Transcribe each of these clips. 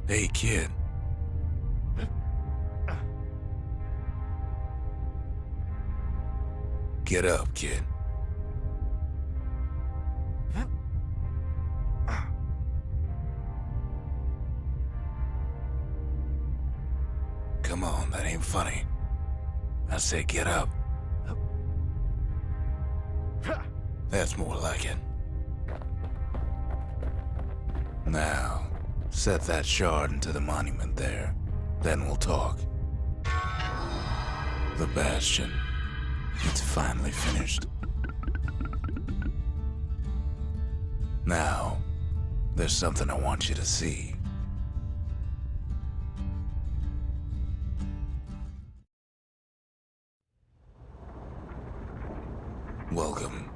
Hey, kid. Get up, kid. Come on, that ain't funny. I said get up. That's more like it. Now, set that shard into the monument there. Then we'll talk. The Bastion. It's finally finished. Now, there's something I want you to see. Welcome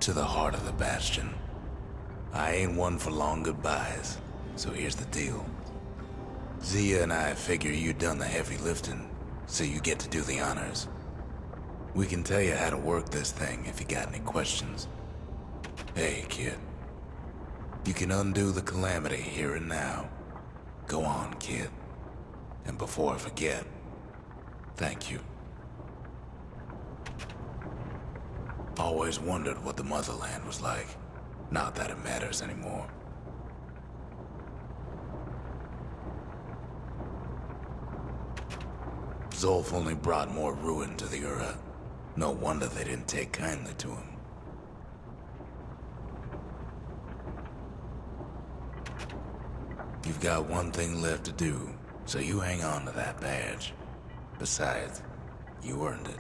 to the heart of the Bastion. I ain't one for long goodbyes, so here's the deal. Zia and I figure you done the heavy lifting, so you get to do the honors. We can tell you how to work this thing if you got any questions. Hey, kid. You can undo the calamity here and now. Go on, kid. And before I forget, thank you. Always wondered what the motherland was like. Not that it matters anymore. Zolf only brought more ruin to the Ura. No wonder they didn't take kindly to him. You've got one thing left to do, so you hang on to that badge. Besides, you earned it.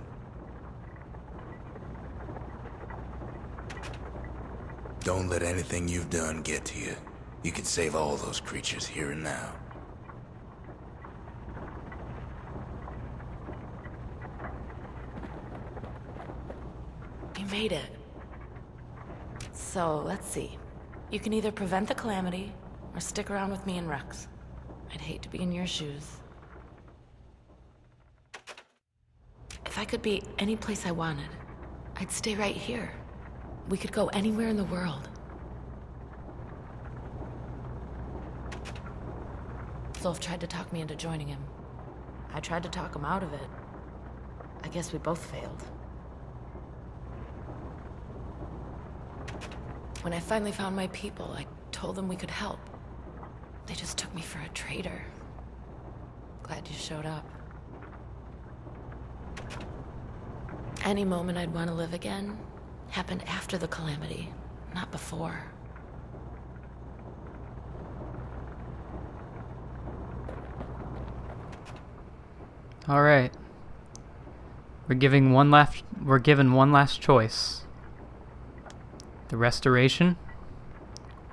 Don't let anything you've done get to you. You can save all those creatures here and now. You made it. So, let's see. You can either prevent the calamity, or stick around with me and Rex. I'd hate to be in your shoes. If I could be any place I wanted, I'd stay right here. We could go anywhere in the world. Zolf tried to talk me into joining him. I tried to talk him out of it. I guess we both failed. When I finally found my people, I told them we could help. They just took me for a traitor. Glad you showed up. Any moment I'd want to live again happened after the calamity, not before. All right. We're given one last choice. The restoration,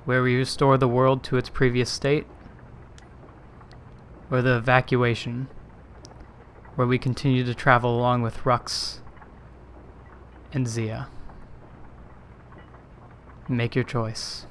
where we restore the world to its previous state, or the evacuation, where we continue to travel along with Rux and Zia. Make your choice.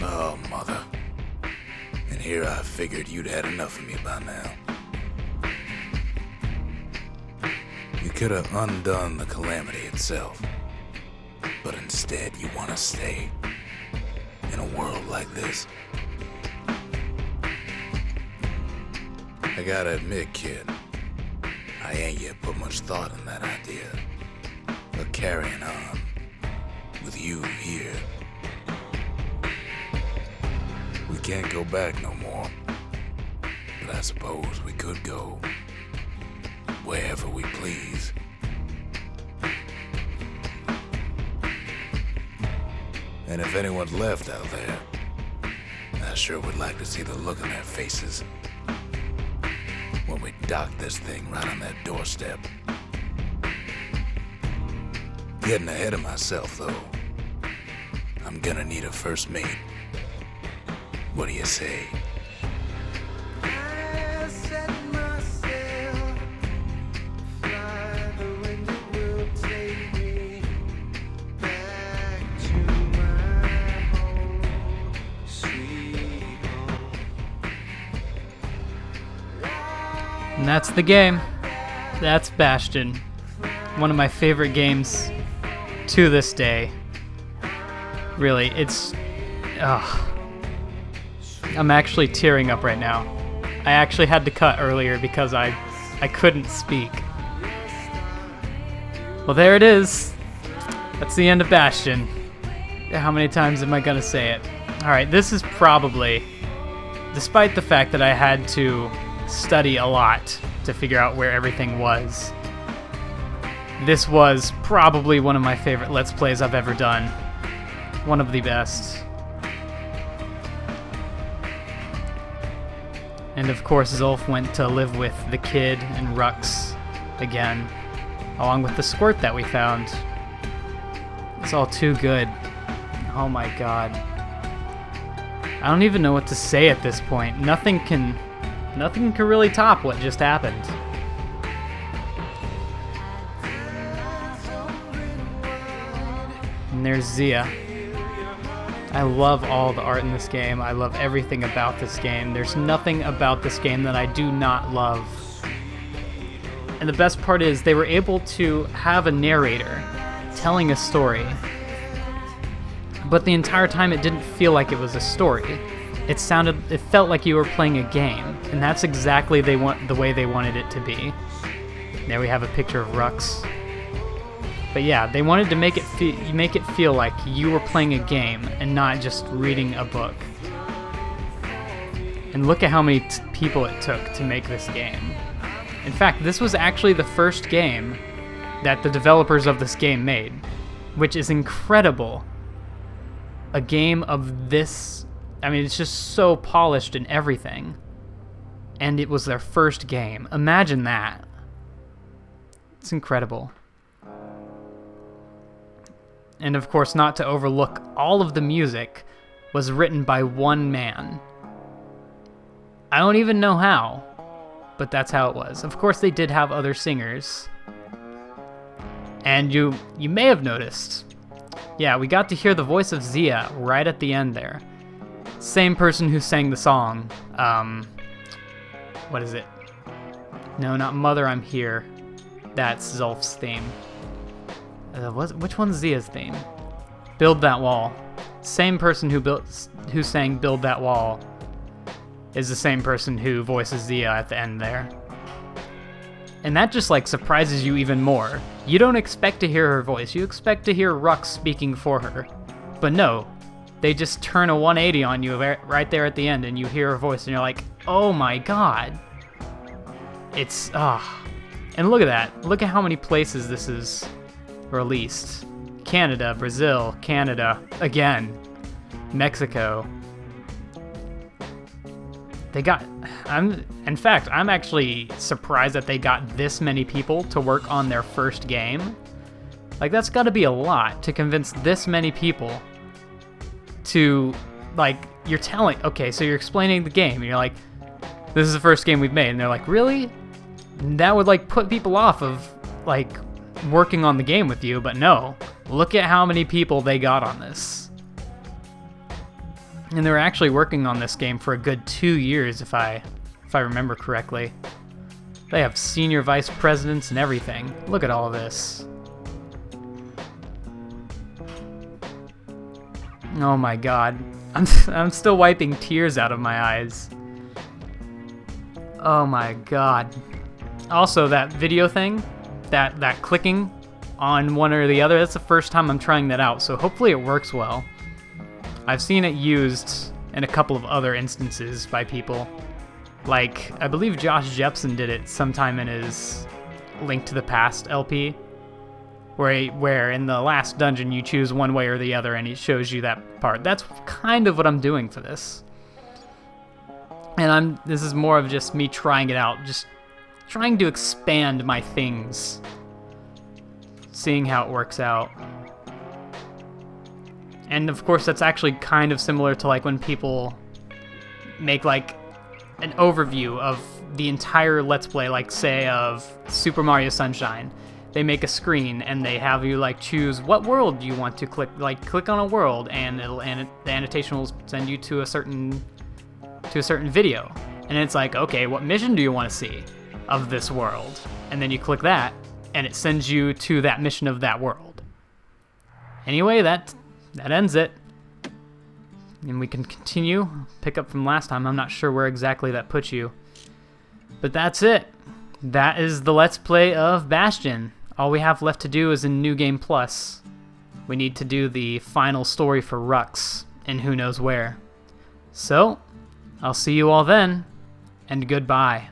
Oh, mother. And here I figured you'd had enough of me by now. You could have undone the calamity itself. But instead you want to stay in a world like this. I gotta admit, kid, I ain't yet put much thought in that idea. But carrying on with you here. We can't go back no more. But I suppose we could go wherever we please. And if anyone's left out there, sure would like to see the look on their faces when we dock this thing right on their doorstep. Getting ahead of myself, though. I'm gonna need a first mate. What do you say? And that's the game. That's Bastion. One of my favorite games to this day. Really, it's... I'm actually tearing up right now. I actually had to cut earlier because I couldn't speak. Well, there it is. That's the end of Bastion. How many times am I gonna say it? Alright, this is probably, despite the fact that I had to study a lot to figure out where everything was, this was probably one of my favorite Let's Plays I've ever done. One of the best. And of course, Zulf went to live with the kid and Rux again, along with the squirt that we found. It's all too good. Oh my god. I don't even know what to say at this point. Nothing can really top what just happened. And there's Zia. I love all the art in this game. I love everything about this game. There's nothing about this game that I do not love. And the best part is they were able to have a narrator telling a story, but the entire time it didn't feel like it was a story. It felt like you were playing a game, and that's exactly the way they wanted it to be. There we have a picture of Rux. But yeah, they wanted to make it feel like you were playing a game and not just reading a book. And look at how many people it took to make this game. In fact, this was actually the first game that the developers of this game made, which is incredible. A game of this, I mean, it's just so polished and everything. And it was their first game. Imagine that. It's incredible. And of course, not to overlook, all of the music was written by one man. I don't even know how, but that's how it was. Of course, they did have other singers. And you may have noticed, yeah, we got to hear the voice of Zia right at the end there. Same person who sang the song, what is it? No, not Mother, I'm Here. That's Zulf's theme. Which one's Zia's theme? Build That Wall. Same person who sang Build That Wall is the same person who voices Zia at the end there. And that just like surprises you even more. You don't expect to hear her voice. You expect to hear Rux speaking for her. But no, they just turn a 180 on you right there at the end, and you hear her voice and you're like, oh my god. It's, And look at that. Look at how many places this is released. Canada, Brazil, Canada, again, Mexico. In fact, I'm actually surprised that they got this many people to work on their first game. Like, that's gotta be a lot to convince this many people to, like, okay, so you're explaining the game, and you're like, this is the first game we've made, and they're like, really? That would, like, put people off of, like, working on the game with you, but no. Look at how many people they got on this. And they were actually working on this game for a good 2 years, if I remember correctly. They have senior vice presidents and everything. Look at all of this. Oh my god. I'm still wiping tears out of my eyes. Oh my god. Also, that video thing, that clicking on one or the other, that's the first time I'm trying that out, so hopefully it works well. I've seen it used in a couple of other instances by people. Like, I believe Josh Jepson did it sometime in his Link to the Past LP, where in the last dungeon you choose one way or the other and it shows you that part. That's kind of what I'm doing for this. And this is more of just me trying it out, just trying to expand my things, seeing how it works out. And of course, that's actually kind of similar to like when people make like an overview of the entire Let's Play, like say of Super Mario Sunshine. They make a screen and they have you like choose what world you want to click. Like click on a world, and the annotation will send you to a certain video. And it's like, okay, what mission do you want to see of this world? And then you click that, and it sends you to that mission of that world. Anyway, that ends it. And we can continue, pick up from last time. I'm not sure where exactly that puts you. But that's it. That is the Let's Play of Bastion. All we have left to do is in New Game Plus. We need to do the final story for Rux, and who knows where. So, I'll see you all then, and goodbye.